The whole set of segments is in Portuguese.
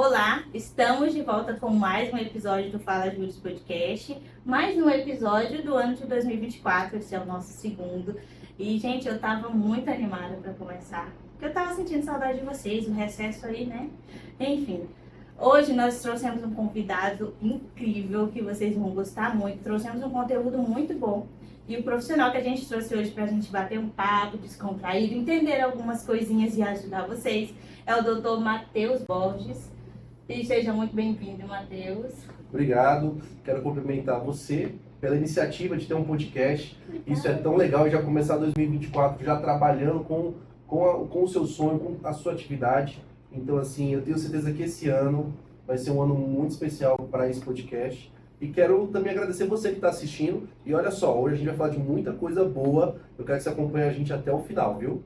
Olá, estamos de volta com mais um episódio do Fala Juros Podcast, mais um episódio do ano de 2024, esse é o nosso segundo. E, gente, eu tava muito animada para começar, porque eu tava sentindo saudade de vocês, o recesso aí, né? Enfim, hoje nós trouxemos um convidado incrível que vocês vão gostar muito, trouxemos um conteúdo muito bom. E o profissional que a gente trouxe hoje para a gente bater um papo, descontraído, entender algumas coisinhas e ajudar vocês, é o Dr. Matheus Borges. E seja muito bem-vindo, Matheus. Obrigado. Quero cumprimentar você pela iniciativa de ter um podcast. Isso é tão legal, já começar 2024 já trabalhando com o seu sonho, com a sua atividade. Então, assim, eu tenho certeza que esse ano vai ser um ano muito especial para esse podcast. E quero também agradecer você que está assistindo. E olha só, hoje a gente vai falar de muita coisa boa. Eu quero que você acompanhe a gente até o final, viu?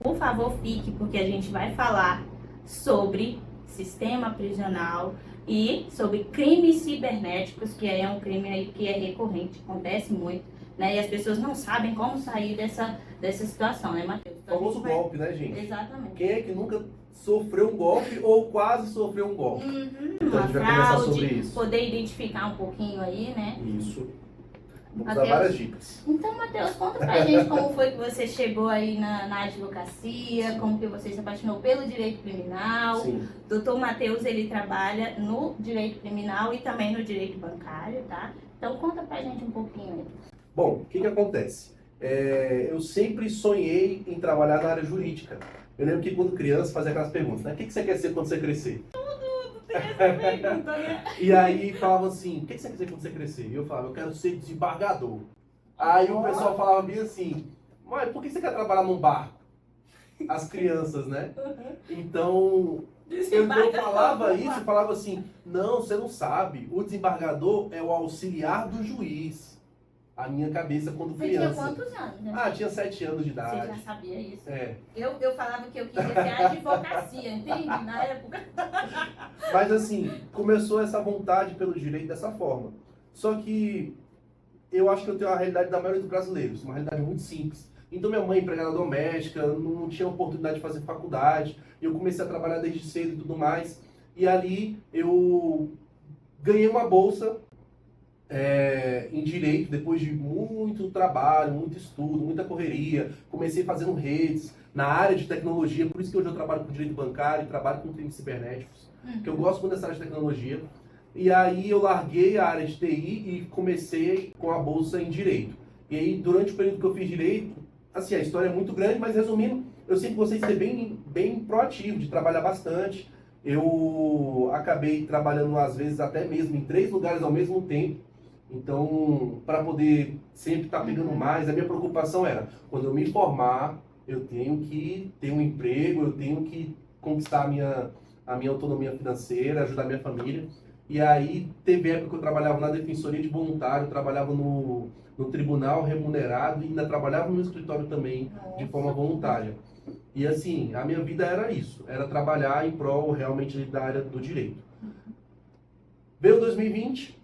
Por favor, fique, porque a gente vai falar sobre sistema prisional e sobre crimes cibernéticos, que é um crime aí que é recorrente, acontece muito, né? E as pessoas não sabem como sair dessa situação, né, Matheus? O famoso golpe, né, gente? Exatamente. Quem é que nunca sofreu um golpe ou quase sofreu um golpe? Então a Uma gente vai conversar sobre fraude, isso. poder identificar um pouquinho aí, né? Isso. Vamos dar Matheus. várias dicas. Então, Matheus, conta pra gente como foi que você chegou aí na advocacia, como que você se apaixonou pelo direito criminal. Sim. Doutor Matheus, ele trabalha no direito criminal e também no direito bancário, tá? Então, conta pra gente um pouquinho aí. Bom, o que acontece? Eu sempre sonhei em trabalhar na área jurídica. Eu lembro que quando criança fazia aquelas perguntas, né? O que você quer ser quando você crescer? E aí falavam assim, o que você quer ser quando você crescer? E eu falava, eu quero ser desembargador. Aí o pessoal falava bem assim, mas por que você quer trabalhar num barco? As crianças, né? Então, eu falava isso e falava assim, não, você não sabe, o desembargador é o auxiliar do juiz. A minha cabeça quando Você criança. tinha quantos anos? Né? Tinha 7 anos de idade. Você já sabia isso? É. Eu falava que eu queria ser advocacia, entende? Na época. Mas assim, começou essa vontade pelo direito dessa forma. Só que eu acho que eu tenho a realidade da maioria dos brasileiros, uma realidade muito simples. Então minha mãe, empregada doméstica, não tinha oportunidade de fazer faculdade. Eu comecei a trabalhar desde cedo e tudo mais. E ali eu ganhei uma bolsa em direito, depois de muito trabalho, muito estudo, muita correria. Comecei fazendo redes na área de tecnologia, por isso que hoje eu trabalho com direito bancário e trabalho com crimes cibernéticos, que eu gosto muito dessa área de tecnologia. E aí eu larguei a área de TI e comecei com a bolsa em direito. E aí, durante o período que eu fiz direito, assim, a história é muito grande, mas resumindo, eu sempre gostei de ser bem proativo, de trabalhar bastante. Eu acabei trabalhando, às vezes, até mesmo em 3 lugares ao mesmo tempo. Então, para poder sempre estar pegando mais, a minha preocupação era, quando eu me formar, eu tenho que ter um emprego, eu tenho que conquistar a minha autonomia financeira, ajudar a minha família. E aí, teve época que eu trabalhava na defensoria de voluntário, trabalhava no tribunal remunerado e ainda trabalhava no escritório também, de forma voluntária. E assim, a minha vida era isso, era trabalhar em prol realmente da área do direito. Veio 2020,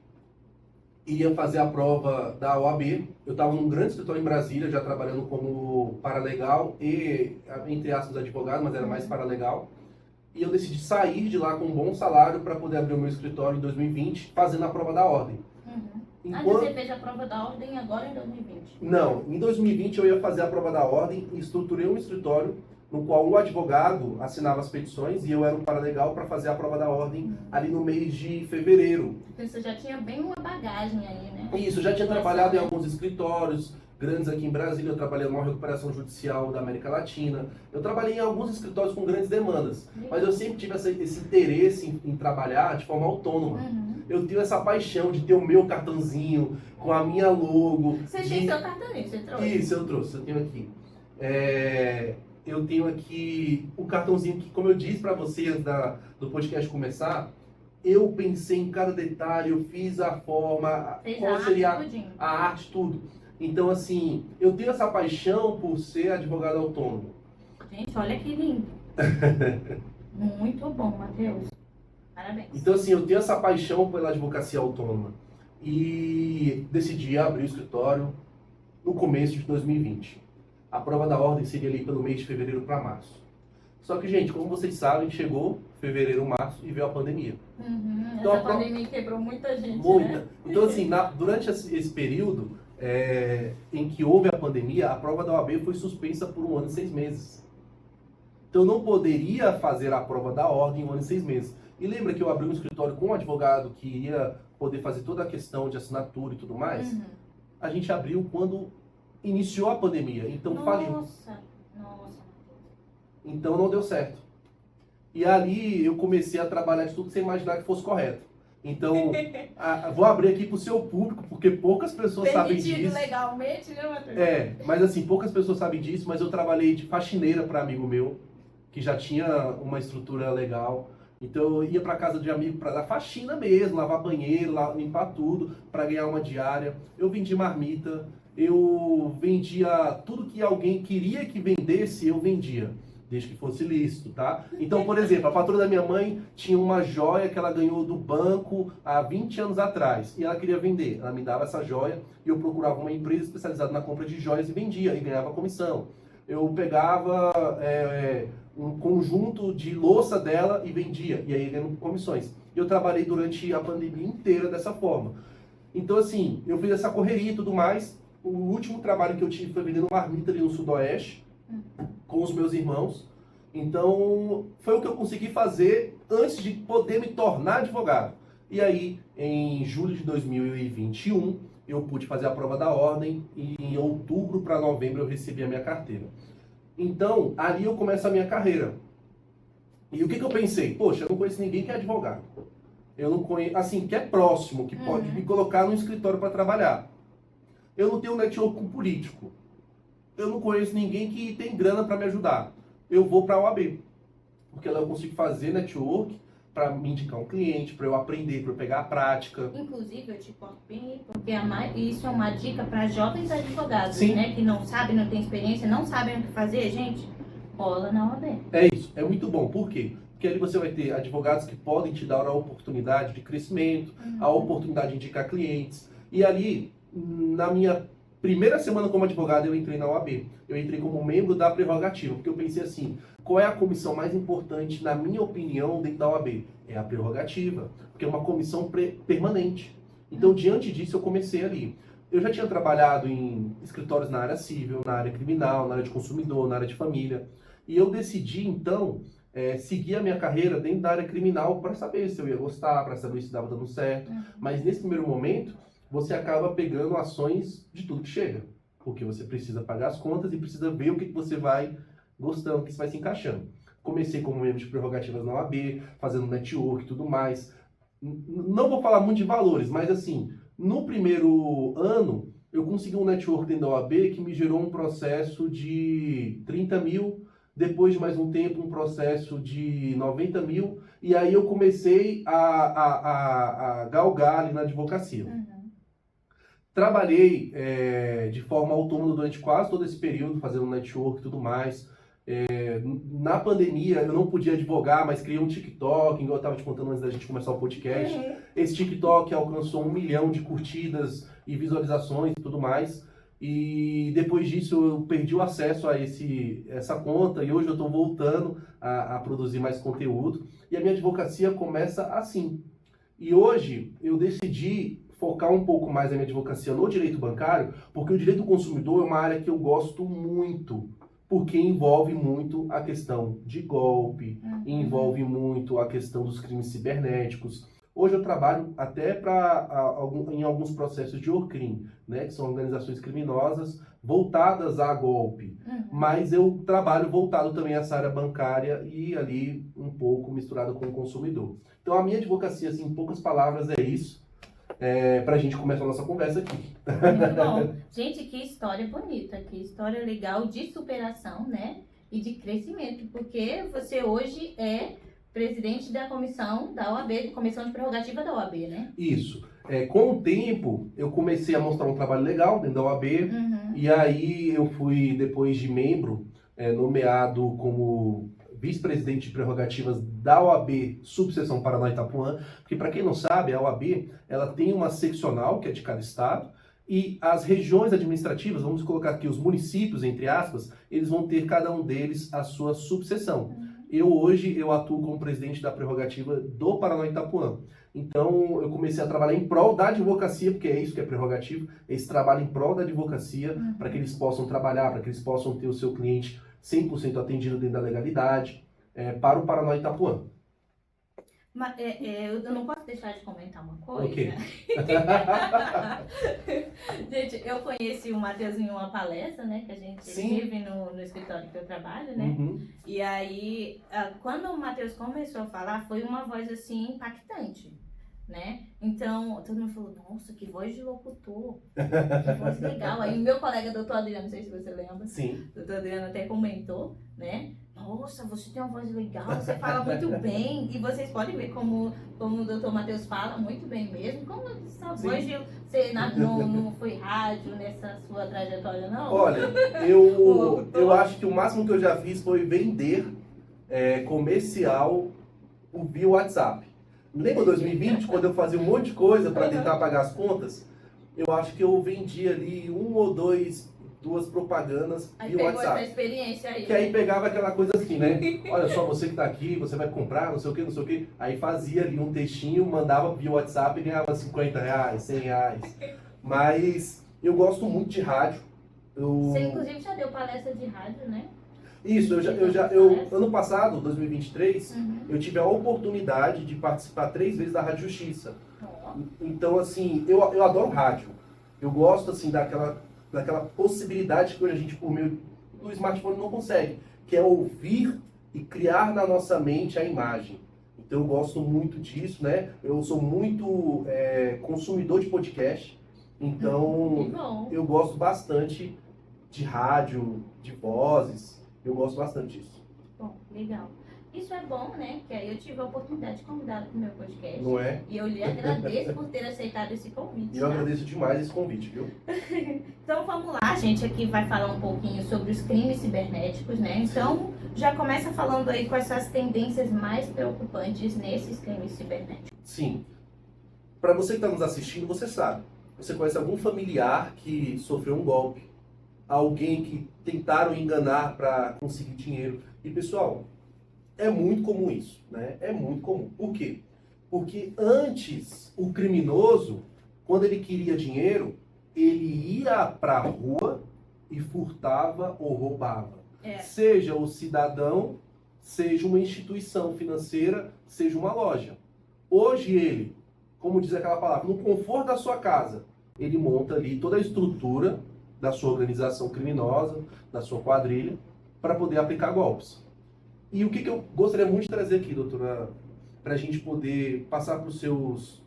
ia fazer a prova da OAB. Eu estava num grande escritório em Brasília, já trabalhando como paralegal e, entre aspas, advogado, mas era mais paralegal. E eu decidi sair de lá com um bom salário para poder abrir o meu escritório em 2020, fazendo a prova da ordem. Você fez a prova da ordem agora em 2020? Não, em 2020 eu ia fazer a prova da ordem e estruturei um escritório no qual o advogado assinava as petições e eu era um paralegal para fazer a prova da ordem ali no mês de fevereiro. Então você já tinha bem uma bagagem aí, né? Isso, eu já tinha trabalhado em alguns escritórios grandes aqui em Brasília, eu trabalhei na maior recuperação judicial da América Latina, eu trabalhei em alguns escritórios com grandes demandas, mas eu sempre tive esse interesse em trabalhar de forma autônoma. Eu tenho essa paixão de ter o meu cartãozinho com a minha logo. Você tem seu cartãozinho, você trouxe? Isso, eu trouxe, eu tenho aqui. Eu tenho aqui o cartãozinho que, como eu disse para você antes do podcast começar, eu pensei em cada detalhe, eu fiz a forma, qual seria a arte, tudo. Então, assim, eu tenho essa paixão por ser advogado autônomo. Gente, olha que lindo. Muito bom, Matheus. Parabéns. Então, assim, eu tenho essa paixão pela advocacia autônoma. E decidi abrir o escritório no começo de 2020. A prova da ordem seria ali pelo mês de fevereiro para março. Só que, gente, como vocês sabem, chegou fevereiro, março, e veio a pandemia. Então, essa pandemia quebrou muita gente, muita. né? Então, assim, durante esse período em que houve a pandemia, a prova da OAB foi suspensa por 1 ano e 6 meses. Então, eu não poderia fazer a prova da ordem em 1 ano e 6 meses. E lembra que eu abri um escritório com um advogado que iria poder fazer toda a questão de assinatura e tudo mais? A gente abriu quando iniciou a pandemia, então faliu. Nossa. Então não deu certo. E ali eu comecei a trabalhar de tudo sem imaginar que fosse correto. Então, vou abrir aqui para o seu público, porque poucas pessoas sabem disso. Legalmente, né, Matheus? Mas assim, poucas pessoas sabem disso, mas eu trabalhei de faxineira para amigo meu, que já tinha uma estrutura legal. Então eu ia para casa de amigo para dar faxina mesmo, lavar banheiro, limpar tudo, para ganhar uma diária. Eu vendi marmita, eu vendia tudo que alguém queria que vendesse, eu vendia. Desde que fosse lícito, tá? Então, por exemplo, a patroa da minha mãe tinha uma joia que ela ganhou do banco há 20 anos atrás e ela queria vender. Ela me dava essa joia e eu procurava uma empresa especializada na compra de joias e vendia e ganhava comissão. Eu pegava um conjunto de louça dela e vendia, e aí ganhando comissões. Eu trabalhei durante a pandemia inteira dessa forma. Então, assim, eu fiz essa correria e tudo mais. O último trabalho que eu tive foi vendendo marmita ali no Sudoeste, com os meus irmãos. Então, foi o que eu consegui fazer antes de poder me tornar advogado. E aí, em julho de 2021, eu pude fazer a prova da ordem e em outubro para novembro eu recebi a minha carteira. Então, ali eu começo a minha carreira. E o que eu pensei? Poxa, eu não conheço ninguém que é advogado. Eu não conheço, assim, que é próximo, que pode me colocar no escritório para trabalhar. Eu não tenho network com político. Eu não conheço ninguém que tem grana para me ajudar. Eu vou para a OAB. Porque lá eu consigo fazer network para me indicar um cliente, para eu aprender, para eu pegar a prática. Inclusive, eu te corto bem, porque isso é uma dica para jovens advogados, Sim. né? Que não sabem, não têm experiência, não sabem o que fazer, gente. Rola na OAB. É isso, é muito bom. Por quê? Porque ali você vai ter advogados que podem te dar a oportunidade de crescimento, a oportunidade de indicar clientes. E ali, na minha primeira semana como advogado, eu entrei na OAB. Eu entrei como membro da prerrogativa, porque eu pensei assim, qual é a comissão mais importante, na minha opinião, dentro da OAB? É a prerrogativa, porque é uma comissão permanente. Então, diante disso, eu comecei ali. Eu já tinha trabalhado em escritórios na área civil, na área criminal, na área de consumidor, na área de família. E eu decidi, então, seguir a minha carreira dentro da área criminal para saber se eu ia gostar, para saber se estava dando certo. Mas nesse primeiro momento, você acaba pegando ações de tudo que chega. Porque você precisa pagar as contas e precisa ver o que você vai gostando, o que você vai se encaixando. Comecei como membro de prerrogativas na OAB, fazendo network e tudo mais. Não vou falar muito de valores, mas assim, no primeiro ano, eu consegui um network dentro da OAB que me gerou um processo de 30 mil, depois de mais um tempo um processo de 90 mil, e aí eu comecei a galgar ali na advocacia. Trabalhei de forma autônoma durante quase todo esse período, fazendo network e tudo mais. Na pandemia, eu não podia advogar, mas criei um TikTok, igual eu estava te contando antes da gente começar o podcast. Esse TikTok alcançou 1 milhão de curtidas e visualizações e tudo mais. E depois disso, eu perdi o acesso a essa conta e hoje eu estou voltando a produzir mais conteúdo. E a minha advocacia começa assim. E hoje, eu decidi focar um pouco mais a minha advocacia no direito bancário, porque o direito do consumidor é uma área que eu gosto muito, porque envolve muito a questão de golpe, envolve muito a questão dos crimes cibernéticos. Hoje eu trabalho até em alguns processos de ORCRIM, né, que são organizações criminosas voltadas a golpe, mas eu trabalho voltado também a essa área bancária e ali um pouco misturado com o consumidor. Então a minha advocacia, assim, em poucas palavras, é isso. Pra gente começar a nossa conversa aqui. Muito bom. Gente, que história bonita, que história legal de superação, né? E de crescimento, porque você hoje é presidente da comissão da OAB, comissão de prerrogativa da OAB, né? Isso. Com o tempo, eu comecei a mostrar um trabalho legal dentro da OAB, e aí eu fui, depois de membro, nomeado como vice-presidente de prerrogativas da OAB Subseção Paraná Itapuã, porque para quem não sabe, a OAB ela tem uma seccional que é de cada estado, e as regiões administrativas, vamos colocar aqui os municípios, entre aspas, eles vão ter cada um deles a sua subseção. Hoje eu atuo como presidente da prerrogativa do Paraná Itapuã. Então eu comecei a trabalhar em prol da advocacia, porque é isso que é prerrogativa, esse trabalho em prol da advocacia, para que eles possam trabalhar, para que eles possam ter o seu cliente 100% atendido dentro da legalidade, para o Paraná Itapuã. Mas, eu não posso deixar de comentar uma coisa. Ok. Gente, eu conheci o Matheus em uma palestra, né? Que a gente vive no escritório que eu trabalho, né? Uhum. E aí, quando o Matheus começou a falar, foi uma voz assim impactante, né? Então, todo mundo falou, nossa, que voz de locutor, que voz legal. Aí meu colega, doutor Adriano, não sei se você lembra, Sim. doutor Adriano até comentou, né? Nossa, você tem uma voz legal, você fala muito bem. E vocês podem ver como o doutor Matheus fala muito bem mesmo. Como essa voz de... Você não foi rádio nessa sua trajetória, não? Olha, eu acho que o máximo que eu já fiz foi vender comercial via WhatsApp. Lembra 2020, quando eu fazia um monte de coisa para tentar pagar as contas? Eu acho que eu vendi ali duas propagandas aí via WhatsApp. Essa experiência aí. Que aí pegava aquela coisa assim, né? Olha só, você que tá aqui, você vai comprar, não sei o que, não sei o que. Aí fazia ali um textinho, mandava via WhatsApp e ganhava R$50, R$100. Mas eu gosto muito de rádio. Você inclusive já deu palestra de rádio, né? Isso, ano passado, 2023, eu tive a oportunidade de participar 3 vezes da Rádio Justiça. Então, assim, eu adoro rádio. Eu gosto, assim, daquela possibilidade que hoje a gente, por meio do smartphone, não consegue, que é ouvir e criar na nossa mente a imagem. Então, eu gosto muito disso, né? Eu sou muito consumidor de podcast, então eu gosto bastante de rádio, de vozes. Eu gosto bastante disso. Bom, legal. Isso é bom, né? Que aí eu tive a oportunidade de convidá-lo para o meu podcast. Não é? E eu lhe agradeço por ter aceitado esse convite. Eu agradeço demais esse convite, viu? Então vamos lá, a gente aqui vai falar um pouquinho sobre os crimes cibernéticos, né? Então já começa falando aí quais são as tendências mais preocupantes nesses crimes cibernéticos. Sim. Para você que está nos assistindo, você sabe. Você conhece algum familiar que sofreu um golpe? Alguém que tentaram enganar para conseguir dinheiro? E pessoal, é muito comum isso, né? É muito comum. Por quê? Porque antes, o criminoso, quando ele queria dinheiro, ele ia para a rua e furtava ou roubava. Seja o cidadão, seja uma instituição financeira, seja uma loja. Hoje ele, como diz aquela palavra, no conforto da sua casa, ele monta ali toda a estrutura da sua organização criminosa, da sua quadrilha, para poder aplicar golpes. E o que eu gostaria muito de trazer aqui, doutora, para a gente poder passar para os seus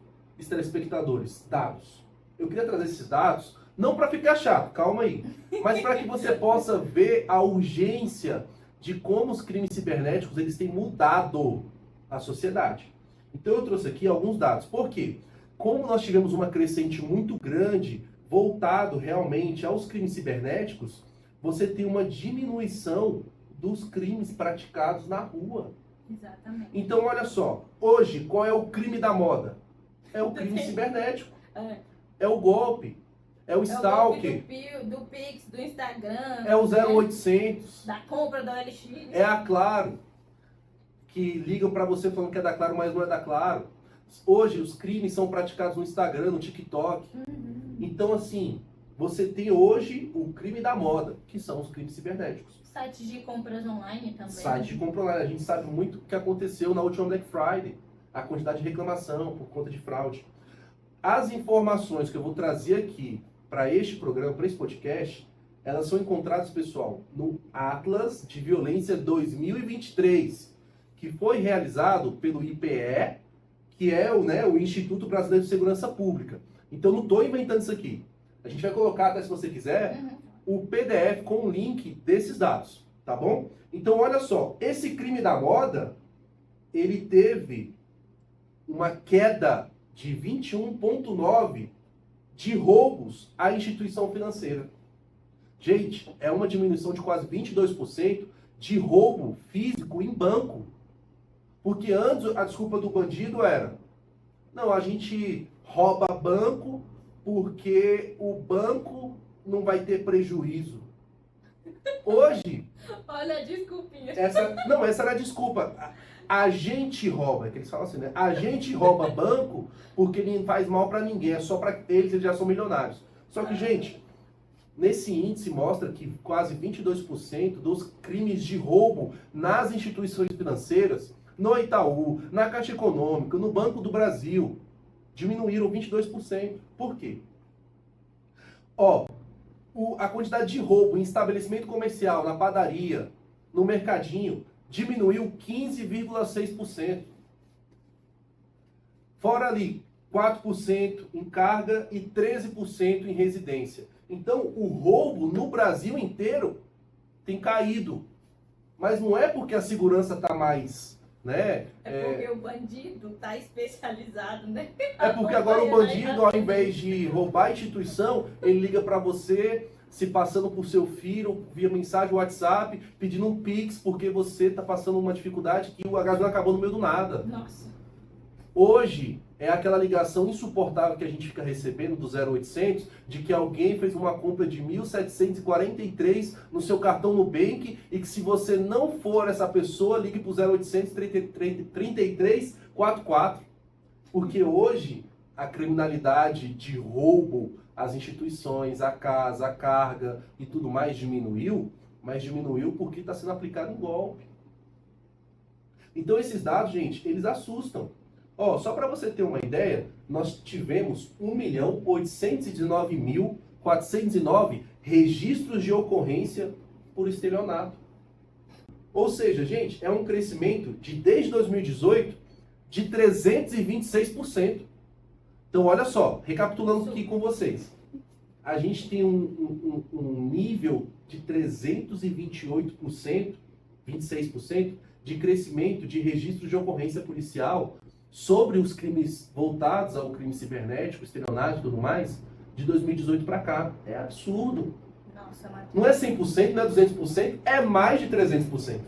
telespectadores? Dados. Eu queria trazer esses dados, não para ficar chato, calma aí, mas para que você possa ver a urgência de como os crimes cibernéticos eles têm mudado a sociedade. Então eu trouxe aqui alguns dados. Por quê? Como nós tivemos uma crescente muito grande voltado realmente aos crimes cibernéticos, você tem uma diminuição dos crimes praticados na rua. Exatamente. Então, olha só, hoje, qual é o crime da moda? É o crime cibernético. É o golpe. É o stalker. Do Pix, do Instagram. É o 0800. Da compra da OLX. É a Claro. Que ligam para você falando que é da Claro, mas não é da Claro. Hoje, os crimes são praticados no Instagram, no TikTok. Então, assim, você tem hoje o crime da moda, que são os crimes cibernéticos. Sites de compras online também. Sites de compra online. A gente sabe muito o que aconteceu na última Black Friday. A quantidade de reclamação por conta de fraude. As informações que eu vou trazer aqui para este programa, para esse podcast, elas são encontradas, pessoal, no Atlas de Violência 2023, que foi realizado pelo IPE, que é o Instituto Brasileiro de Segurança Pública. Então, não estou inventando isso aqui. A gente vai colocar, até se você quiser, o PDF com o link desses dados, tá bom? Então, olha só, esse crime da moda, ele teve uma queda de 21,9% de roubos à instituição financeira. Gente, é uma diminuição de quase 22% de roubo físico em banco. Porque antes a desculpa do bandido era: não, a gente rouba banco porque o banco não vai ter prejuízo. Hoje, Olha a desculpinha. essa era a desculpa. A gente rouba, é que eles falam assim, né? A gente rouba banco porque ele não faz mal para ninguém, é só para eles já são milionários. Só que, gente, nesse índice mostra que quase 22% dos crimes de roubo nas instituições financeiras, no Itaú, na Caixa Econômica, no Banco do Brasil, diminuíram 22%. Por quê? Ó, a quantidade de roubo em estabelecimento comercial, na padaria, no mercadinho, diminuiu 15,6%. Fora ali, 4% em carga e 13% em residência. Então, o roubo no Brasil inteiro tem caído. Mas não é porque a segurança está mais, né? É porque o bandido está especializado, né? É porque agora o bandido, ao invés de roubar a instituição, ele liga para você, se passando por seu filho, via mensagem WhatsApp, pedindo um Pix, porque você está passando uma dificuldade que a gasolina acabou no meio do nada. Nossa. Hoje, é aquela ligação insuportável que a gente fica recebendo do 0800, de que alguém fez uma compra de 1.743 no seu cartão Nubank e que se você não for essa pessoa, ligue para o 0800 3344. Porque hoje a criminalidade de roubo às instituições, à casa, à carga e tudo mais diminuiu, mas diminuiu porque está sendo aplicado um golpe. Então esses dados, gente, eles assustam. Ó, só para você ter uma ideia, nós tivemos 1.819.409 registros de ocorrência por estelionato. Ou seja, gente, é um crescimento desde 2018 de 326%. Então, olha só, recapitulando aqui com vocês. A gente tem um nível de 328%, 26% de crescimento de registros de ocorrência policial sobre os crimes voltados ao crime cibernético, estelionato e tudo mais, de 2018 para cá. É absurdo. Nossa, não é 100%, não é 200%, é mais de 300%.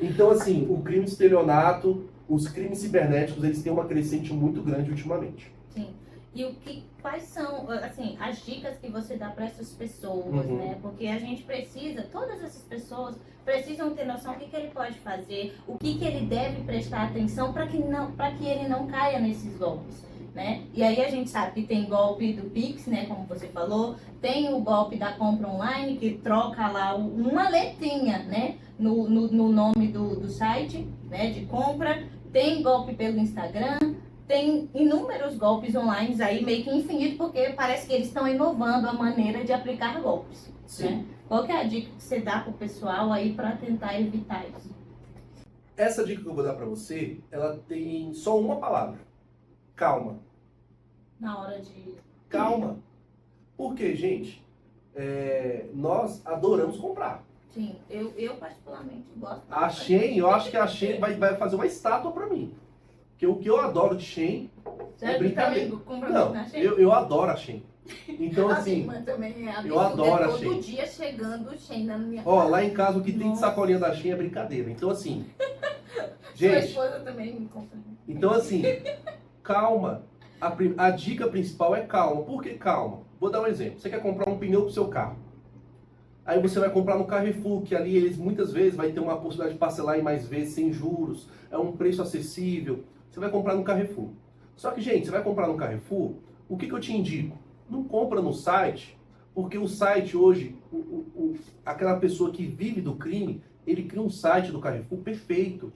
Então, assim, o crime de estelionato, os crimes cibernéticos, eles têm uma crescente muito grande ultimamente. Sim. E quais são, assim, as dicas que você dá para essas pessoas, né? Porque a gente precisa, todas essas pessoas precisam ter noção do que ele pode fazer, o que ele deve prestar atenção para que ele não caia nesses golpes, né? E aí a gente sabe que tem golpe do Pix, né? Como você falou, tem o golpe da compra online, que troca lá uma letrinha, né? No nome do site, né? De compra, tem golpe pelo Instagram. Tem inúmeros golpes online aí, meio que infinito, porque parece que eles estão inovando a maneira de aplicar golpes. Né? Qual que é a dica que você dá pro pessoal aí para tentar evitar isso? Essa dica que eu vou dar para você, ela tem só uma palavra. Calma. Na hora de... Calma. Porque, gente, nós adoramos comprar. Sim, eu particularmente gosto. A Shein, eu acho que a Shein vai fazer uma estátua para mim. Porque o que eu adoro de Shein é brincadeira. Não, eu adoro a Shein. Então, assim, eu adoro a Shein. Todo dia chegando Shein na minha casa. Ó, lá em casa o que tem de sacolinha da Shein é brincadeira. Então, assim, gente... Sua esposa também me compra. Então, assim, calma. A dica principal é calma. Por que calma? Vou dar um exemplo. Você quer comprar um pneu pro seu carro. Aí você vai comprar no Carrefour, que ali eles muitas vezes vai ter uma possibilidade de parcelar em mais vezes, sem juros. É um preço acessível. Você vai comprar no Carrefour. Só que, gente, você vai comprar no Carrefour, o que eu te indico? Não compra no site, porque o site hoje, aquela pessoa que vive do crime, ele cria um site do Carrefour perfeito,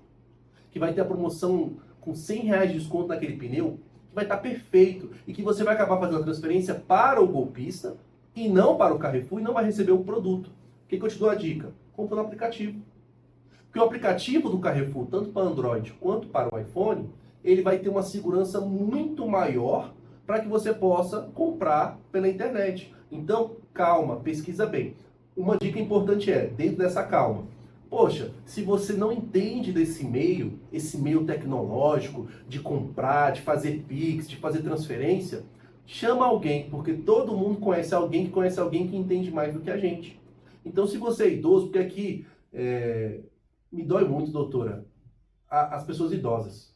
que vai ter a promoção com R$100 de desconto naquele pneu, que vai estar perfeito, e que você vai acabar fazendo a transferência para o golpista, e não para o Carrefour, e não vai receber o produto. O que eu te dou a dica? Compra no aplicativo. Porque o aplicativo do Carrefour, tanto para Android quanto para o iPhone, ele vai ter uma segurança muito maior para que você possa comprar pela internet. Então, calma, pesquisa bem. Uma dica importante dentro dessa calma, poxa, se você não entende desse meio, esse meio tecnológico, de comprar, de fazer Pix, de fazer transferência, chama alguém, porque todo mundo conhece alguém que entende mais do que a gente. Então, se você é idoso, porque aqui me dói muito, doutora, as pessoas idosas.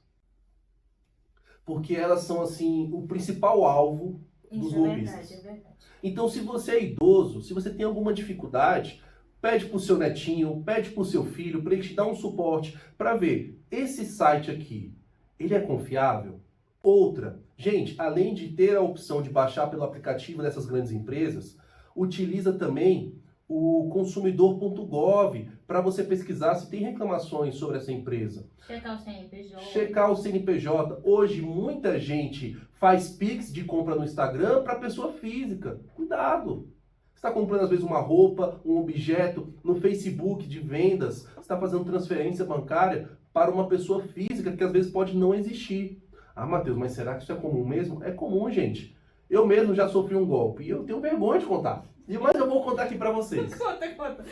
Porque elas são, assim, o principal alvo dos golpistas. É verdade. Então, se você é idoso, se você tem alguma dificuldade, Pede pro seu netinho, pede pro seu filho, para ele te dar um suporte, para ver, esse site aqui, ele é confiável? Outra, gente, além de ter a opção de baixar pelo aplicativo dessas grandes empresas, utiliza também o consumidor.gov para você pesquisar se tem reclamações sobre essa empresa. Checar o CNPJ. Checar o CNPJ. Hoje, muita gente faz Pix de compra no Instagram para pessoa física. Cuidado! Você está comprando, às vezes, uma roupa, um objeto no Facebook de vendas. Você está fazendo transferência bancária para uma pessoa física que, às vezes, pode não existir. Ah, Matheus, mas será que isso é comum mesmo? É comum, gente. Eu mesmo já sofri um golpe e eu tenho vergonha de contar. Mas eu vou contar aqui pra vocês. Conta.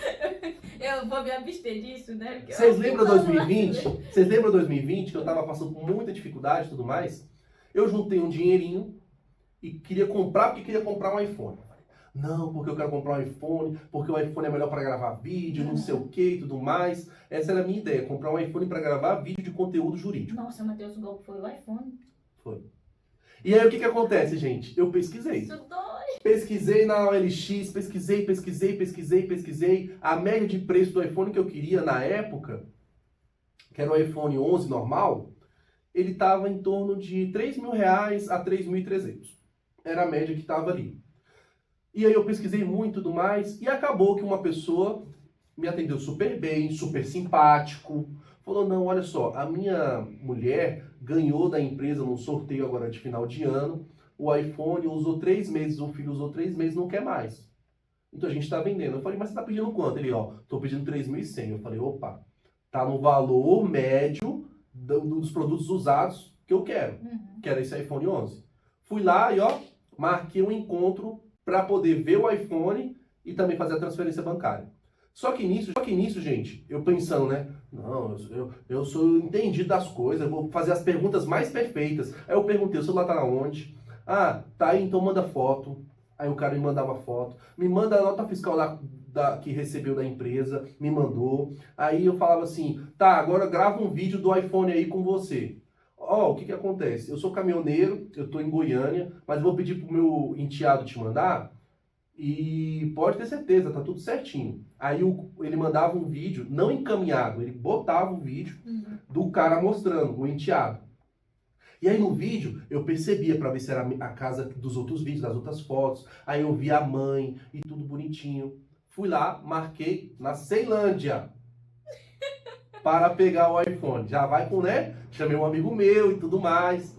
Eu vou me abster disso, né? Porque Vocês lembram 2020? Vocês lembram 2020 que eu tava passando com muita dificuldade e tudo mais? Eu juntei um dinheirinho e queria comprar, porque queria comprar um iPhone. Não, porque eu quero comprar um iPhone, porque o iPhone é melhor para gravar vídeo, não sei o que e tudo mais. Essa era a minha ideia, comprar um iPhone para gravar vídeo de conteúdo jurídico. Nossa, Matheus, o golpe foi o iPhone. Foi. E aí o que acontece, gente? Eu pesquisei. Isso dói. Pesquisei na OLX, pesquisei. A média de preço do iPhone que eu queria na época, que era o iPhone 11 normal, ele estava em torno de R$3.000 a 3.300. Era a média que estava ali. E aí eu pesquisei muito e tudo mais, e acabou que uma pessoa me atendeu super bem, super simpático. Falou, não, olha só, a minha mulher ganhou da empresa num sorteio agora de final de ano, o iPhone usou 3 meses, o filho usou 3 meses, não quer mais. Então a gente está vendendo. Eu falei, mas você está pedindo quanto? Ele, ó, estou pedindo 3.100. Eu falei, opa, tá no valor médio dos produtos usados que eu quero, que era esse iPhone 11. Fui lá e, ó, marquei um encontro para poder ver o iPhone e também fazer a transferência bancária. Só que nisso, gente, eu pensando, né? Não, eu sou entendido das coisas, eu vou fazer as perguntas mais perfeitas. Aí eu perguntei, o celular tá onde? Ah, tá aí, então manda foto. Aí o cara me mandava foto. Me manda a nota fiscal lá que recebeu da empresa, me mandou. Aí eu falava assim, tá, agora grava um vídeo do iPhone aí com você. Ó, o que acontece? Eu sou caminhoneiro, eu tô em Goiânia, mas vou pedir pro meu enteado te mandar. E pode ter certeza, tá tudo certinho. Aí ele mandava um vídeo, não encaminhado, ele botava o vídeo do cara mostrando, o enteado. E aí no vídeo eu percebia para ver se era a casa dos outros vídeos, das outras fotos. Aí eu vi a mãe e tudo bonitinho. Fui lá, marquei na Ceilândia para pegar o iPhone. Já vai com, né? Chamei um amigo meu e tudo mais.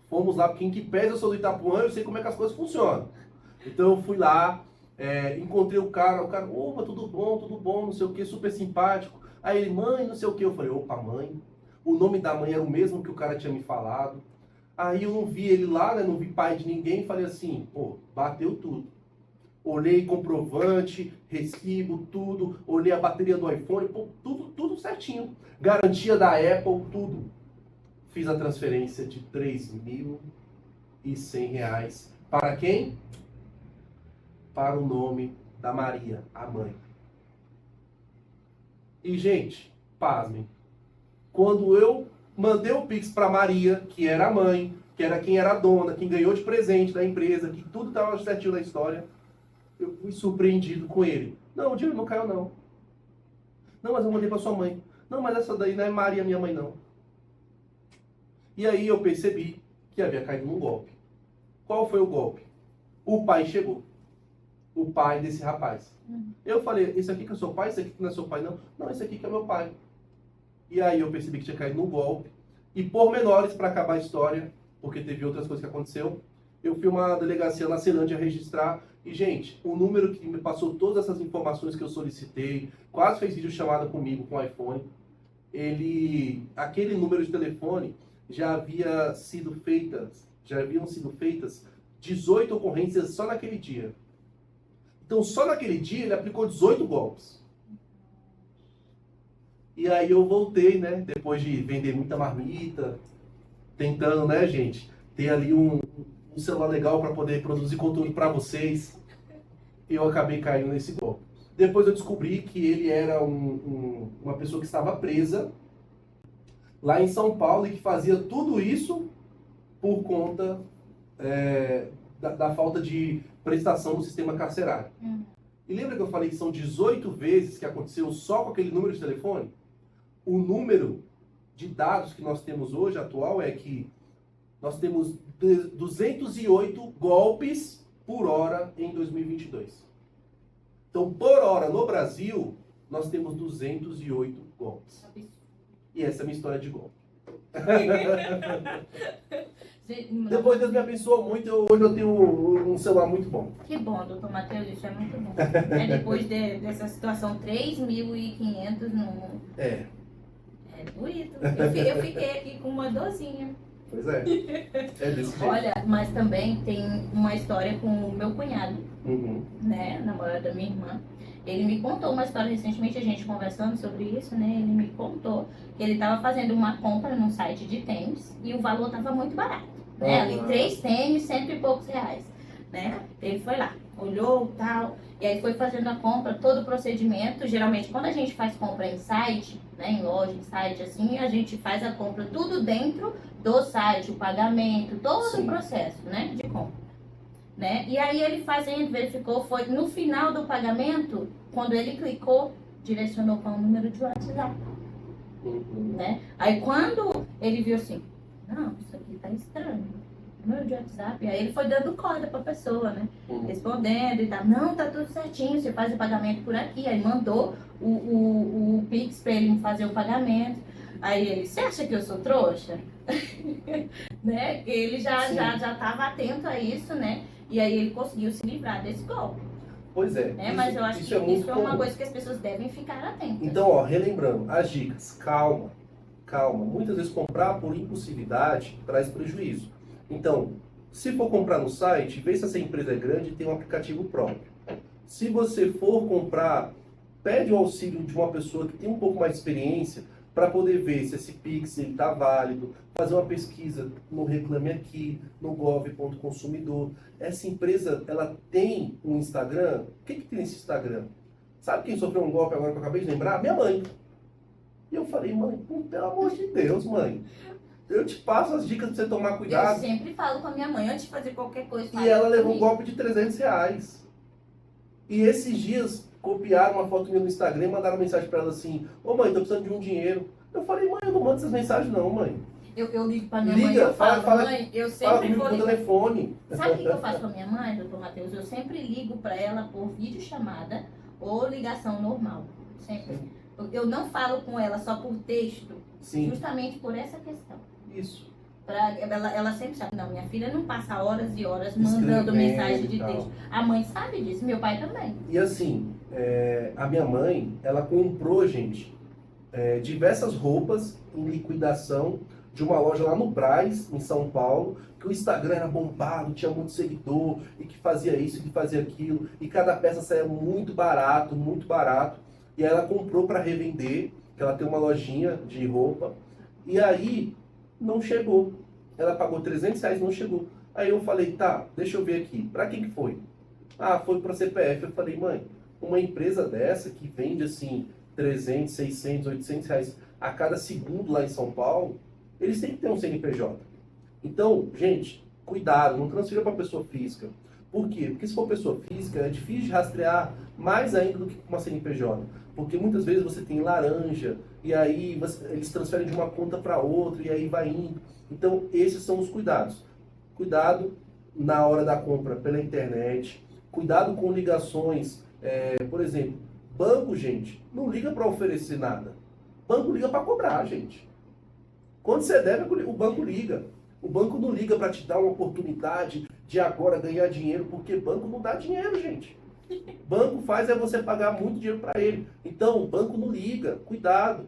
Fomos lá, porque em que pese eu sou do Itapuã, eu sei como é que as coisas funcionam. Então eu fui lá, encontrei o cara, opa, tudo bom, não sei o que, super simpático. Aí ele, mãe, não sei o que, eu falei, opa, mãe. O nome da mãe era o mesmo que o cara tinha me falado. Aí eu não vi ele lá, né, não vi pai de ninguém, falei assim, pô, bateu tudo. Olhei comprovante, recibo, tudo, olhei a bateria do iPhone, pô, tudo certinho. Garantia da Apple, tudo. Fiz a transferência de R$3.100. Para quem? Para o nome da Maria, a mãe. E, gente, pasmem. Quando eu mandei o Pix para Maria, que era a mãe, que era quem era a dona, quem ganhou de presente da empresa, que tudo estava certinho na história, eu fui surpreendido com ele. Não, o dinheiro não caiu, não. Não, mas eu mandei para sua mãe. Não, mas essa daí não é Maria, minha mãe, não. E aí eu percebi que havia caído num golpe. Qual foi o golpe? O pai chegou. O pai desse rapaz. Eu falei, esse aqui que é seu pai? Esse aqui que não é seu pai, não? Não, esse aqui que é meu pai. E aí eu percebi que tinha caído num golpe. E por menores, para acabar a história, porque teve outras coisas que aconteceu, eu fui uma delegacia na Ceilândia registrar. E, gente, o número que me passou todas essas informações que eu solicitei, quase fez videochamada comigo com o iPhone, aquele número de telefone já haviam sido feitas 18 ocorrências só naquele dia. Então, só naquele dia, ele aplicou 18 golpes. E aí eu voltei, né, depois de vender muita marmita, tentando, né, gente, ter ali um celular legal para poder produzir conteúdo para vocês. E eu acabei caindo nesse golpe. Depois eu descobri que ele era uma pessoa que estava presa lá em São Paulo e que fazia tudo isso por conta da falta de prestação do sistema carcerário. E lembra que eu falei que são 18 vezes que aconteceu só com aquele número de telefone? O número de dados que nós temos hoje, atual, é que nós temos 208 golpes por hora em 2022. Então, por hora no Brasil, nós temos 208 golpes. E essa é a minha história de golpe. Depois Deus me abençoou muito, hoje eu tenho um celular muito bom. Que bom, doutor Matheus, isso é muito bom. Depois dessa situação, 3.500 no... É doído. Eu fiquei aqui com uma dorzinha. Pois é. É desse jeito. Olha, mas também tem uma história com o meu cunhado, né, namorado da minha irmã. Ele me contou uma história recentemente, a gente conversando sobre isso, né? Ele me contou que ele estava fazendo uma compra num site de tênis e o valor estava muito barato, né? Ali 3 tênis, 100 e poucos reais, né? Ele foi lá, olhou tal, e aí foi fazendo a compra, todo o procedimento. Geralmente, quando a gente faz compra em site, né, em loja, em site, assim, a gente faz a compra tudo dentro do site, o pagamento, todo o processo, né, de compra. Né? E aí ele fazendo, verificou, foi no final do pagamento, quando ele clicou, direcionou para um número de WhatsApp. Né? Aí quando ele viu assim, não, isso aqui tá estranho, número de WhatsApp, aí ele foi dando corda para a pessoa, né? Respondendo e tal, não, tá tudo certinho, você faz o pagamento por aqui. Aí mandou o Pix para ele fazer o pagamento. Aí ele, você acha que eu sou trouxa? Né? Ele já estava atento a isso, né? E aí ele conseguiu se livrar desse golpe. Pois é. Mas eu acho que isso é uma coisa que as pessoas devem ficar atentas. Então, ó, relembrando, as dicas, calma, calma. Muitas vezes comprar por impulsividade traz prejuízo. Então, se for comprar no site, vê se essa empresa é grande e tem um aplicativo próprio. Se você for comprar, pede o auxílio de uma pessoa que tem um pouco mais de experiência para poder ver se esse Pix está válido, fazer uma pesquisa no Reclame Aqui, no gov.consumidor. Essa empresa, ela tem um Instagram. O que tem nesse Instagram? Sabe quem sofreu um golpe agora que eu acabei de lembrar? Minha mãe. E eu falei, mãe, pelo amor de Deus, mãe, eu te passo as dicas para você tomar cuidado. Eu sempre falo com a minha mãe antes de fazer qualquer coisa. E ela levou um golpe de R$300. E esses dias copiaram uma foto minha no Instagram e mandaram mensagem para ela assim, ô mãe, tô precisando de um dinheiro. Eu falei, mãe, eu não mando essas mensagens não, mãe. Eu ligo pra minha mãe e eu falo, mãe, eu sempre vou ligar. Telefone. Sabe o que eu faço com a minha mãe, doutor Matheus? Eu sempre ligo pra ela por videochamada ou ligação normal. Sempre. Eu não falo com ela só por texto, justamente por essa questão. Isso. Ela sempre sabe, não, minha filha não passa horas e horas mandando mensagem de texto. A mãe sabe disso, meu pai também. E assim, a minha mãe, ela comprou, gente, diversas roupas em liquidação de uma loja lá no Brás, em São Paulo, que o Instagram era bombado, tinha muito seguidor, e que fazia isso, que fazia aquilo, e cada peça saía muito barato, muito barato. E aí ela comprou para revender, que ela tem uma lojinha de roupa, e aí não chegou. Ela pagou R$300, não chegou. Aí eu falei, tá, deixa eu ver aqui, para quem que foi? Ah, foi para a CPF. Eu falei, mãe, uma empresa dessa que vende assim 300, 600, 800 reais a cada segundo lá em São Paulo, eles têm que ter um CNPJ. Então, gente, cuidado, não transfira para pessoa física. Por quê? Porque se for pessoa física, é difícil de rastrear mais ainda do que uma CNPJ. Porque muitas vezes você tem laranja, e aí eles transferem de uma conta para outra, e aí vai indo. Então, esses são os cuidados. Cuidado na hora da compra pela internet. Cuidado com ligações. Por exemplo, banco, gente, não liga para oferecer nada. Banco liga para cobrar, gente. Quando você deve, o banco liga. O banco não liga para te dar uma oportunidade de agora ganhar dinheiro, porque banco não dá dinheiro, gente. Banco faz você pagar muito dinheiro para ele. Então, o banco não liga. Cuidado.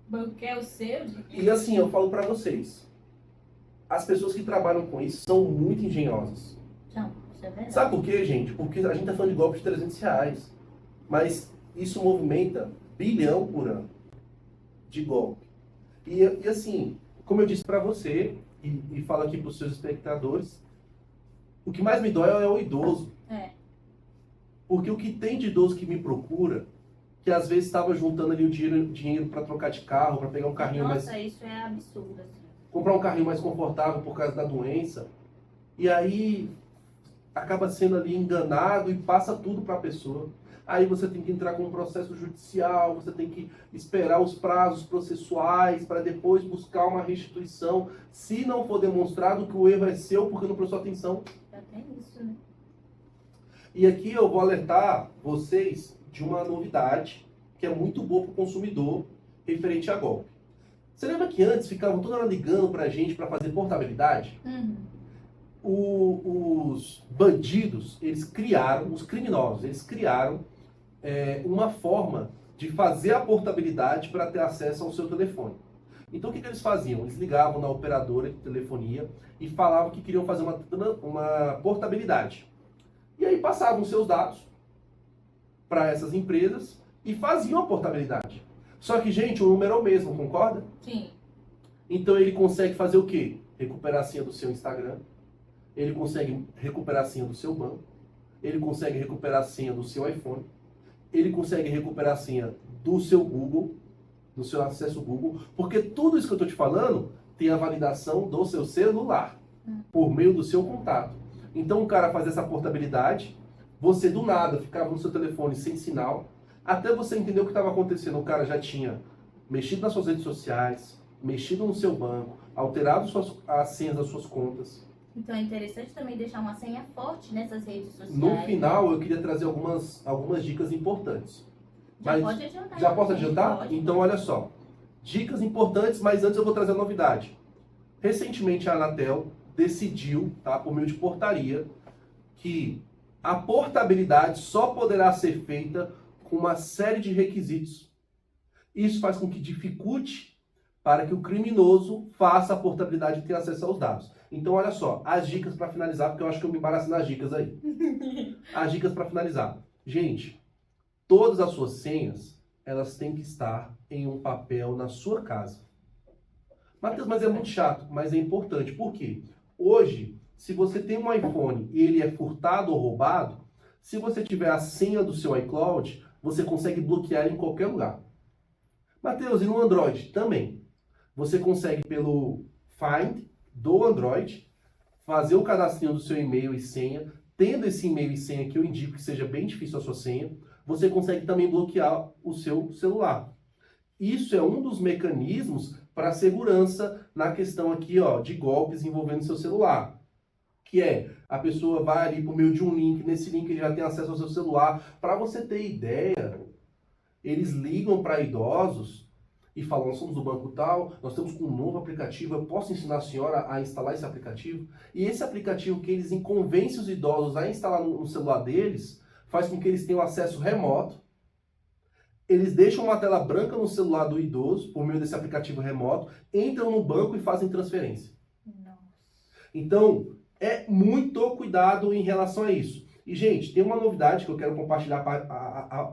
Banco é o seu. E assim, eu falo para vocês. As pessoas que trabalham com isso são muito engenhosas. Não, isso é verdade. Sabe por quê, gente? Porque a gente tá falando de golpe de R$300. Mas isso movimenta bilhão por ano de golpe. E assim, como eu disse para você, e falo aqui para os seus espectadores, o que mais me dói é o idoso. Porque o que tem de idoso que me procura, que às vezes estava juntando ali o dinheiro para trocar de carro, para pegar um carrinho mais... Nossa, isso é absurdo. Assim. Comprar um carrinho mais confortável por causa da doença, e aí acaba sendo ali enganado e passa tudo para a pessoa. aí você tem que entrar com um processo judicial, você tem que esperar os prazos processuais para depois buscar uma restituição, se não for demonstrado que o erro é seu porque não prestou atenção. Já tem isso, né? E aqui eu vou alertar vocês de uma novidade que é muito boa para o consumidor referente a golpe. Você lembra que antes ficavam toda hora ligando para a gente para fazer portabilidade? Os bandidos, os criminosos, eles criaram uma forma de fazer a portabilidade para ter acesso ao seu telefone. Então o que eles faziam? Eles ligavam na operadora de telefonia e falavam que queriam fazer uma portabilidade. E aí passavam seus dados para essas empresas e faziam a portabilidade. Só que, gente, o número é o mesmo, concorda? Sim. Então ele consegue fazer o quê? Recuperar a senha do seu Instagram, ele consegue recuperar a senha do seu banco, ele consegue recuperar a senha do seu iPhone, ele consegue recuperar a senha do seu Google, do seu acesso Google, porque tudo isso que eu estou te falando tem a validação do seu celular, por meio do seu contato. Então o cara faz essa portabilidade, você do nada ficava no seu telefone sem sinal, até você entender o que estava acontecendo. O cara já tinha mexido nas suas redes sociais, mexido no seu banco, alterado as senhas das suas contas. Então é interessante também deixar uma senha forte nessas redes sociais. No final, eu queria trazer algumas dicas importantes. Já pode adiantar. Já posso adiantar? Pode. Então, olha só. Dicas importantes, mas antes eu vou trazer a novidade. Recentemente, a Anatel decidiu, tá, por meio de portaria, que a portabilidade só poderá ser feita com uma série de requisitos. Isso faz com que dificulte para que o criminoso faça a portabilidade e tenha acesso aos dados. Então, olha só, as dicas para finalizar, porque eu acho que eu me embaraço nas dicas aí. As dicas para finalizar. Gente, todas as suas senhas, elas têm que estar em um papel na sua casa. Matheus, mas é muito chato, mas é importante. Por quê? Hoje, se você tem um iPhone e ele é furtado ou roubado, se você tiver a senha do seu iCloud, você consegue bloquear em qualquer lugar. Matheus, e no Android? Também. Você consegue pelo Find do Android fazer o cadastrinho do seu e-mail e senha. Tendo esse e-mail e senha que eu indico que seja bem difícil a sua senha, você consegue também bloquear o seu celular. Isso é um dos mecanismos para segurança na questão aqui, ó, de golpes envolvendo seu celular. Que é, a pessoa vai ali por meio de um link, nesse link ele já tem acesso ao seu celular. Para você ter ideia, eles ligam para idosos e falam, nós somos do banco tal, nós temos um novo aplicativo, eu posso ensinar a senhora a instalar esse aplicativo? E esse aplicativo que eles convencem os idosos a instalar no celular deles, faz com que eles tenham acesso remoto. Eles deixam uma tela branca no celular do idoso, por meio desse aplicativo remoto, entram no banco e fazem transferência. Nossa. Então, é muito cuidado em relação a isso. E, gente, tem uma novidade que eu quero compartilhar,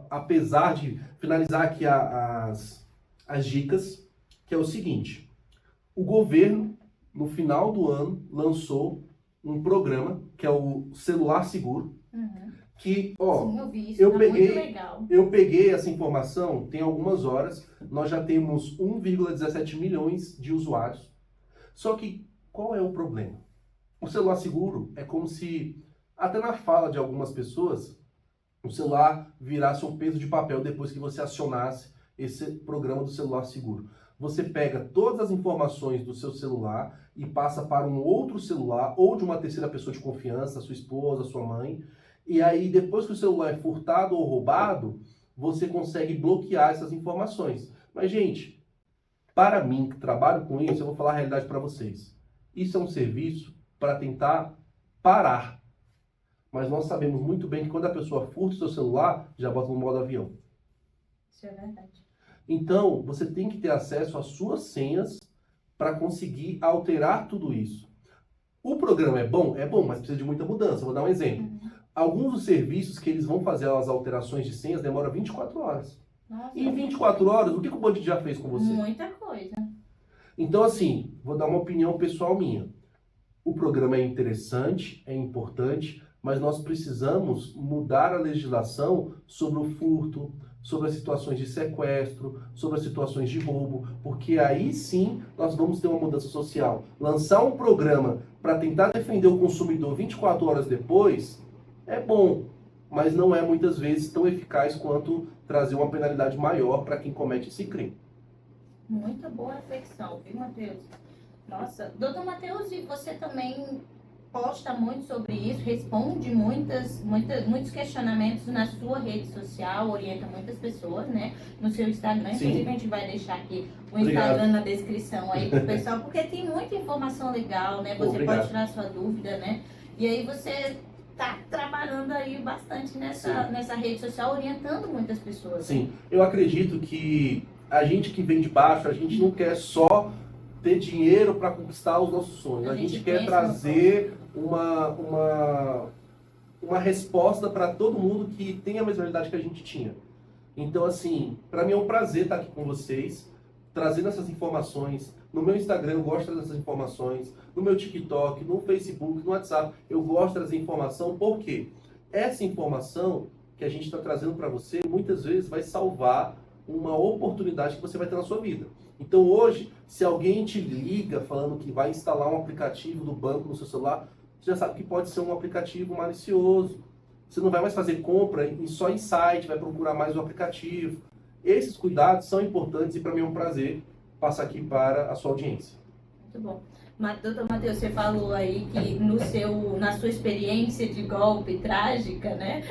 apesar de finalizar aqui as dicas, que é o seguinte. O governo, no final do ano, lançou um programa, que é o Celular Seguro, que, ó, sim, eu vi isso, muito legal. Eu peguei essa informação, tem algumas horas, nós já temos 1,17 milhões de usuários. Só que, qual é o problema? O celular seguro é como se, até na fala de algumas pessoas, o celular virasse um peso de papel depois que você acionasse esse programa do celular seguro. Você pega todas as informações do seu celular e passa para um outro celular ou de uma terceira pessoa de confiança, sua esposa, sua mãe, e aí depois que o celular é furtado ou roubado, você consegue bloquear essas informações. Mas, gente, para mim, que trabalho com isso, eu vou falar a realidade para vocês. Isso é um serviço para tentar parar. Mas nós sabemos muito bem que quando a pessoa furta o seu celular, já bota no modo avião. Isso é verdade. Então, você tem que ter acesso às suas senhas para conseguir alterar tudo isso. O programa é bom, mas precisa de muita mudança. Vou dar um exemplo. Alguns dos serviços que eles vão fazer as alterações de senhas demoram 24 horas. Nossa, E em 24 horas, o que o bandido já fez com você? muita coisa. Então, assim, vou dar uma opinião pessoal minha. O programa é interessante, é importante, mas nós precisamos mudar a legislação sobre o furto, sobre as situações de sequestro, sobre as situações de roubo, porque aí sim nós vamos ter uma mudança social. Lançar um programa para tentar defender o consumidor 24 horas depois é bom, mas não é muitas vezes tão eficaz quanto trazer uma penalidade maior para quem comete esse crime. Muito boa reflexão, viu, Matheus? Nossa, doutor Matheus, e você também posta muito sobre isso, responde muitos questionamentos na sua rede social, orienta muitas pessoas, né? No seu Instagram. Sim. Inclusive, a gente vai deixar aqui o Obrigado. Instagram na descrição aí pro pessoal, porque tem muita informação legal, né? Você Obrigado. pode tirar sua dúvida, né? E aí você tá trabalhando aí bastante nessa rede social, orientando muitas pessoas. Sim, eu acredito que a gente que vem de baixo, a gente não quer só ter dinheiro para conquistar os nossos sonhos. A gente quer trazer uma resposta para todo mundo que tem a mesma realidade que a gente tinha. Então, assim, para mim é um prazer estar aqui com vocês, trazendo essas informações. No meu Instagram eu gosto de trazer essas informações, no meu TikTok, no Facebook, no WhatsApp, eu gosto de trazer informação, porque essa informação que a gente está trazendo para você, muitas vezes vai salvar uma oportunidade que você vai ter na sua vida. Então hoje, se alguém te liga falando que vai instalar um aplicativo do banco no seu celular, você já sabe que pode ser um aplicativo malicioso. Você não vai mais fazer compra só em site, vai procurar mais o aplicativo. Esses cuidados são importantes e para mim é um prazer passar aqui para a sua audiência. Muito bom. Doutor Matheus, você falou aí que na sua experiência de golpe trágica, né?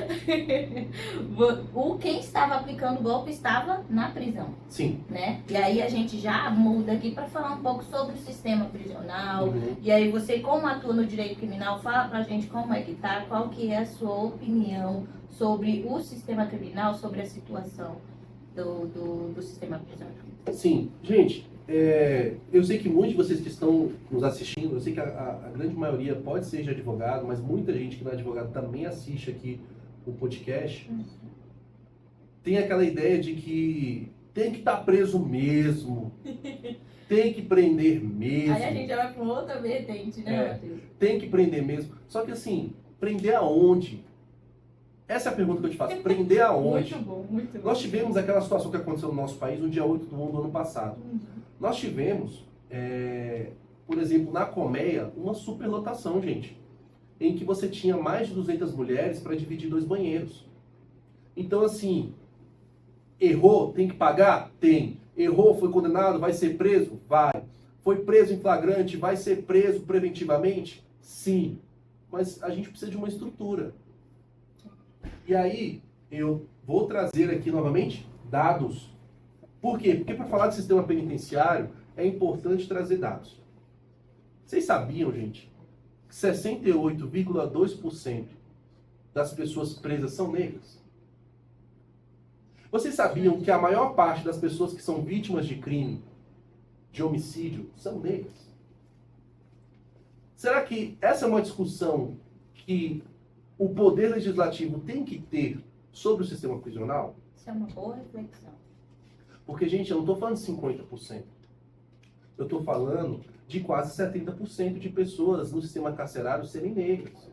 Quem estava aplicando o golpe estava na prisão. Sim. Né? E aí a gente já muda aqui para falar um pouco sobre o sistema prisional. Uhum. E aí você, como atua no direito criminal, fala pra gente como é que tá, qual que é a sua opinião sobre o sistema criminal, sobre a situação do sistema prisional. Sim, gente, eu sei que muitos de vocês que estão nos assistindo, eu sei que a grande maioria pode ser de advogado, mas muita gente que não é advogado também assiste aqui o podcast. Tem aquela ideia de que tem que estar preso mesmo, tem que prender mesmo. Aí a gente já vai para uma outra vertente, né, Matheus? Tem que prender mesmo. Só que assim, prender aonde? Essa é a pergunta que eu te faço. Prender aonde? Muito bom, muito bom. Nós tivemos aquela situação que aconteceu no nosso país no dia 8 do ano passado. Nós tivemos, por exemplo, na colmeia, uma superlotação, gente, em que você tinha mais de 200 mulheres para dividir 2 banheiros. Então, assim, errou, tem que pagar? Tem. Errou, foi condenado, vai ser preso? Vai. Foi preso em flagrante, vai ser preso preventivamente? Sim. Mas a gente precisa de uma estrutura. E aí, eu vou trazer aqui novamente dados. Por quê? Porque para falar de sistema penitenciário, é importante trazer dados. Vocês sabiam, gente, que 68,2% das pessoas presas são negras? Vocês sabiam que a maior parte das pessoas que são vítimas de crime, de homicídio, são negras? Será que essa é uma discussão que o Poder Legislativo tem que ter sobre o sistema prisional? Isso é uma boa reflexão. Porque, gente, eu não estou falando de 50%. Eu estou falando de quase 70% de pessoas no sistema carcerário serem negras.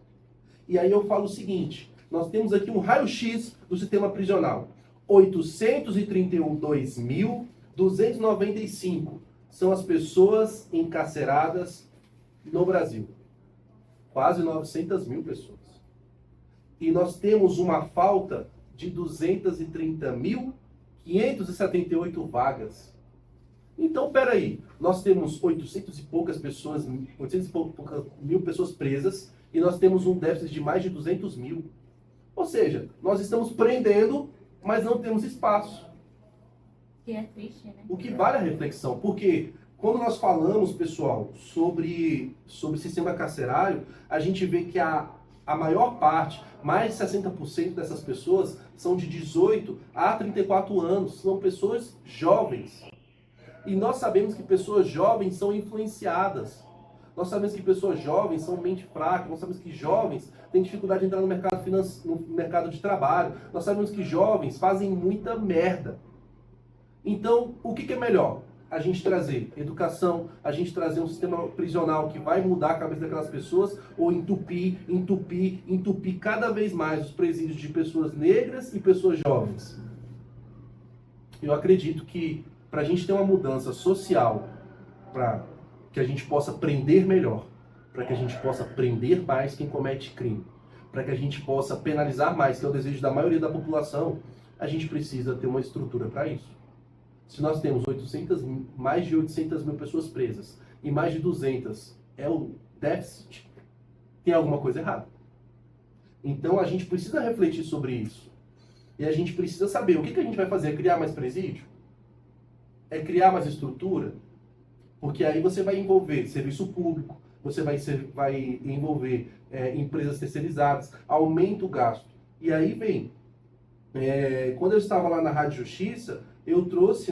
E aí eu falo o seguinte, nós temos aqui um raio-x do sistema prisional. 832.295 são as pessoas encarceradas no Brasil. Quase 900 mil pessoas. E nós temos uma falta de 230.578 vagas. Então, peraí, nós temos 800 e poucas mil pessoas presas e nós temos um déficit de mais de 200 mil. Ou seja, nós estamos prendendo, mas não temos espaço. Que é triste, né? O que vale a reflexão, porque quando nós falamos, pessoal, sobre sistema carcerário, a gente vê que a maior parte, mais de 60% dessas pessoas são de 18 a 34 anos, são pessoas jovens. E nós sabemos que pessoas jovens são influenciadas. Nós sabemos que pessoas jovens são mente fraca, nós sabemos que jovens têm dificuldade de entrar no mercado de trabalho, nós sabemos que jovens fazem muita merda. Então, o que é melhor? A gente trazer educação, a gente trazer um sistema prisional que vai mudar a cabeça daquelas pessoas, ou entupir cada vez mais os presídios de pessoas negras e pessoas jovens. Eu acredito que para a gente ter uma mudança social, para que a gente possa prender melhor, para que a gente possa prender mais quem comete crime, para que a gente possa penalizar mais, que é o desejo da maioria da população, a gente precisa ter uma estrutura para isso. Se nós temos mais de 800 mil pessoas presas e mais de 200 é o déficit, tem alguma coisa errada. Então a gente precisa refletir sobre isso. E a gente precisa saber o que a gente vai fazer. É criar mais presídio? É criar mais estrutura? Porque aí você vai envolver serviço público, você vai envolver empresas terceirizadas, aumenta o gasto. E aí vem, quando eu estava lá na Rádio Justiça, eu trouxe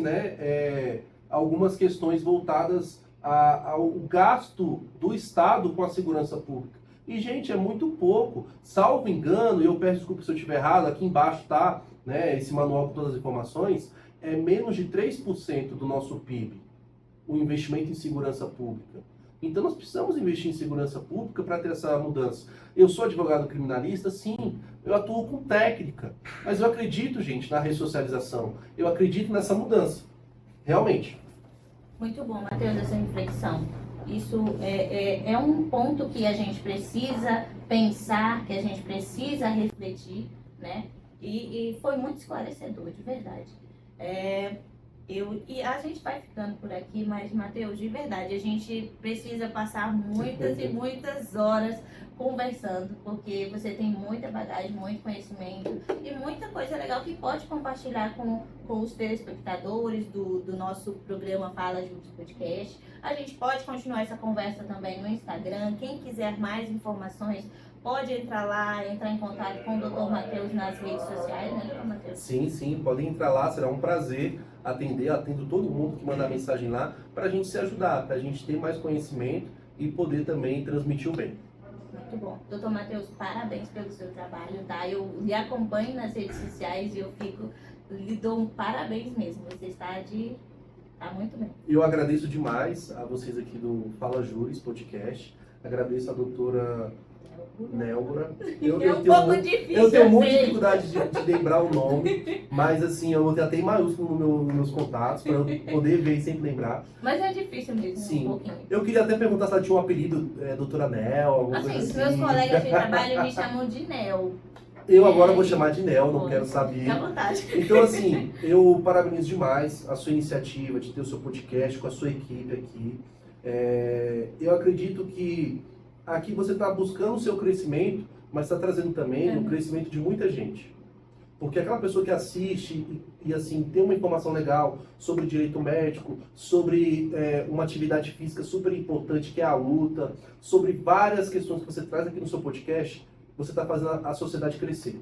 algumas questões voltadas ao gasto do Estado com a segurança pública. E, gente, é muito pouco. Salvo engano, eu peço desculpa se eu estiver errado, aqui embaixo está esse manual com todas as informações, é menos de 3% do nosso PIB, o investimento em segurança pública. Então nós precisamos investir em segurança pública para ter essa mudança. Eu sou advogado criminalista, sim, eu atuo com técnica, mas eu acredito, gente, na ressocialização, eu acredito nessa mudança, realmente. Muito bom, Matheus, essa reflexão. Isso é um ponto que a gente precisa pensar, que a gente precisa refletir, né? E foi muito esclarecedor, de verdade. E a gente vai ficando por aqui, mas, Matheus, de verdade, a gente precisa passar muitas e muitas horas conversando, porque você tem muita bagagem, muito conhecimento e muita coisa legal que pode compartilhar com os telespectadores do nosso programa Fala Juntos Podcast. A gente pode continuar essa conversa também no Instagram. Quem quiser mais informações, pode entrar lá, entrar em contato com o Dr. Matheus nas redes sociais, né, Dr. Matheus? Sim, podem entrar lá, será um prazer atendo todo mundo que mandar mensagem lá, para a gente se ajudar, para a gente ter mais conhecimento e poder também transmitir o bem. Muito bom. Dr. Matheus, parabéns pelo seu trabalho, tá? Eu lhe acompanho nas redes sociais e lhe dou um parabéns mesmo. Você está muito bem. Eu agradeço demais a vocês aqui do Fala Júris Podcast. Agradeço a doutora Nélgora. Eu tenho muita dificuldade de lembrar o nome, mas assim, eu botei maiúsculo nos meus contatos para eu poder ver e sempre lembrar. Mas é difícil mesmo, sim. Um pouquinho. Eu queria até perguntar se ela tinha um apelido, doutora Nel, alguma coisa assim. Os meus colegas de trabalho me chamam de Nel. Eu agora vou chamar de Nel, não quero saber. Fica à vontade. Então, assim, eu parabenizo demais a sua iniciativa de ter o seu podcast com a sua equipe aqui. Eu acredito que aqui você está buscando o seu crescimento, mas está trazendo também o crescimento de muita gente. Porque aquela pessoa que assiste e assim, tem uma informação legal sobre direito médico, sobre uma atividade física super importante que é a luta, sobre várias questões que você traz aqui no seu podcast, você está fazendo a sociedade crescer.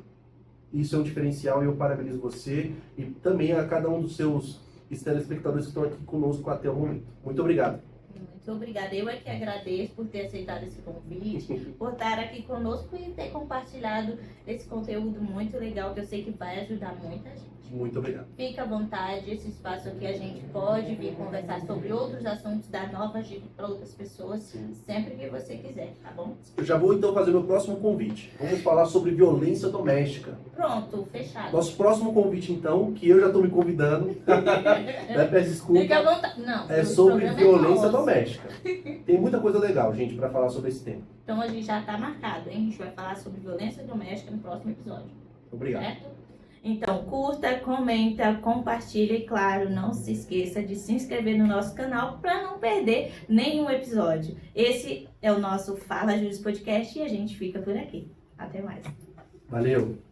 Isso é um diferencial e eu parabenizo você e também a cada um dos seus telespectadores que estão aqui conosco até o momento. Muito obrigado. Muito obrigada. Eu é que agradeço por ter aceitado esse convite, por estar aqui conosco e ter compartilhado esse conteúdo muito legal que eu sei que vai ajudar muita gente. Muito obrigado. Fica à vontade, esse espaço aqui a gente pode vir conversar sobre outros assuntos, dar novas dicas para outras pessoas, sempre que você quiser, tá bom? Eu já vou então fazer meu próximo convite. Vamos falar sobre violência doméstica. Pronto, fechado. Nosso próximo convite então, que eu já estou me convidando, peço desculpa, fica à vontade. Não, é sobre violência doméstica. Tem muita coisa legal, gente, para falar sobre esse tema. Então a gente já está marcado, hein? A gente vai falar sobre violência doméstica no próximo episódio. Obrigado. Certo? Então, curta, comenta, compartilha e, claro, não se esqueça de se inscrever no nosso canal para não perder nenhum episódio. Esse é o nosso Fala Júris Podcast e a gente fica por aqui. Até mais. Valeu!